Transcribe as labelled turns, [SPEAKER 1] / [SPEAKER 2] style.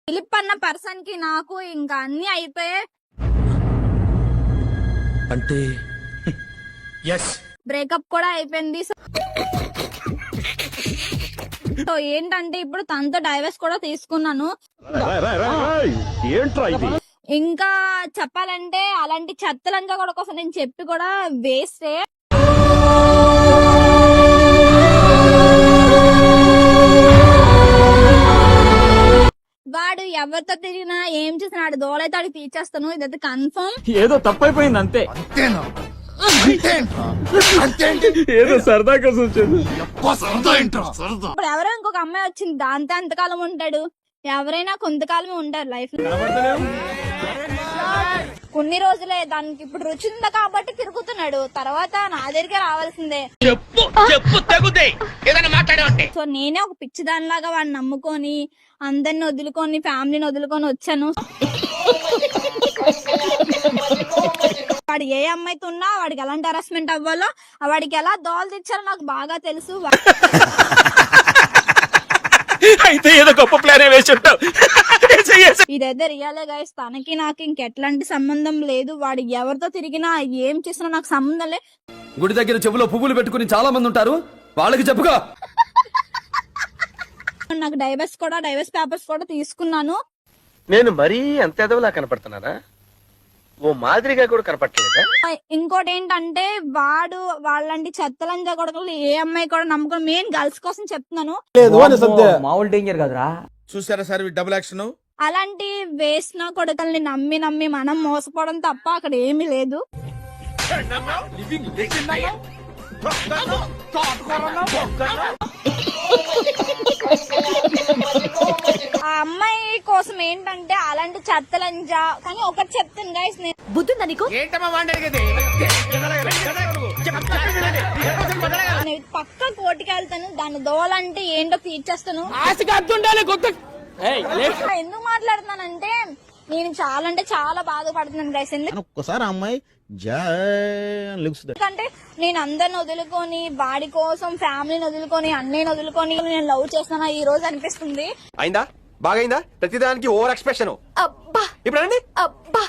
[SPEAKER 1] Philip అన్న person కి నాకు ఇంకా అన్ని అయిపోయాయి.
[SPEAKER 2] అంటే
[SPEAKER 1] బ్రేకప్ కూడా అయిపోయింది. సో ఏంటంటే ఇప్పుడు తనతో డైవర్స్ కూడా తీసుకున్నాను. ఇంకా చెప్పాలంటే అలాంటి చెత్తలంతా కూడా కోసం నేను చెప్పి కూడా వేస్టే. వాడు ఎవరితో తిరిగినా ఏం చేసినా ఆడు దోలైతే ఆడికి తీర్చేస్తాను, ఇదైతే కన్ఫర్మ్.
[SPEAKER 3] ఏదో తప్పైపోయింది అంతే. ఏదో సరదా కోసం వచ్చేది.
[SPEAKER 1] ఇప్పుడు ఎవరో ఇంకొక అమ్మాయి వచ్చింది, దాంతో ఎంతకాలం ఉంటాడు? ఎవరైనా కొంతకాలమే ఉంటారు లైఫ్ లో. కొన్ని రోజులే, దానికి ఇప్పుడు రుచి ఉంది కాబట్టి తిరుగుతున్నాడు, తర్వాత నా దగ్గరికి రావాల్సిందే. సో నేనే ఒక పిచ్చిదానిలాగా వాడిని నమ్ముకొని అందరిని వదులుకొని ఫ్యామిలీని వదులుకొని వచ్చాను. వాడు ఏ అమ్మాయితో ఉన్నా వాడికి ఎలాంటి హరాస్మెంట్ అవ్వాలో, వాడికి ఎలా దోలు తెచ్చారో నాకు బాగా తెలుసు.
[SPEAKER 3] అయితే ఏదో గొప్ప ప్లాన్ వేసి ఉంటావు.
[SPEAKER 1] ఇదైతే రియలే గైస్, తనకి నాకు ఇంకెట్లాంటి సంబంధం లేదు. వాడు ఎవరితో తిరిగినా ఏం చేసినా నాకు సంబంధం లేదు.
[SPEAKER 2] గుడి దగ్గర చెవులో పువ్వులు పెట్టుకుని చాలా మంది ఉంటారు, వాళ్ళకి చెప్పుకో.
[SPEAKER 1] నాకు డైవర్స్ పేపర్స్ కూడా తీసుకున్నాను.
[SPEAKER 4] నేను మరీ అంత ఎదవలా కనపడుతున్నానా? ఓ మాదిరిగా కూడా కనపడలేదా?
[SPEAKER 1] ఇంకోటి ఏంటంటే వాడు వాళ్ళంటి చెత్తలంజా కొడుకులు ఏ అమ్మాయి కూడా నమ్మకం. మెయిన్ గర్ల్స్ కోసం చెప్తున్నాను.
[SPEAKER 3] మామూలు డేంజర్ కదరా.
[SPEAKER 5] చూసారా సార్ డబుల్ యాక్షన్?
[SPEAKER 1] అలాంటి వేసిన కొడుకుల్ని నమ్మి నమ్మి మనం మోసపోవడం తప్ప అక్కడ ఏమీ లేదు. ఆ అమ్మాయి కోసం ఏంటంటే అలాంటి చెత్తలంజా. కానీ ఒకటి చెప్తాను గైస్, నేను
[SPEAKER 6] బుద్ధుందా నీకు?
[SPEAKER 1] పక్క కోటికి వెళ్తాను, దాని దోలంటే ఏంటో తీర్చేస్తాను. ఎందుకు మాట్లాడుతున్నానంటే నేను చాలా అంటే చాలా బాధపడుతున్నాను గైస్.
[SPEAKER 5] ఒక్కసారి అమ్మాయి
[SPEAKER 1] ఎందుకంటే నేను అందరిని వదులుకొని వాడి కోసం ఫ్యామిలీని వదులుకొని అన్నయ్యని వదులుకొని నేను లవ్ చేస్తున్నా ఈ రోజు అనిపిస్తుంది.
[SPEAKER 4] అయిందా? బాగైందా? ప్రతిదానికి ఓవర్ ఎక్స్ప్రెషన్.
[SPEAKER 6] అబ్బా
[SPEAKER 4] ఇప్పుడు
[SPEAKER 6] అబ్బా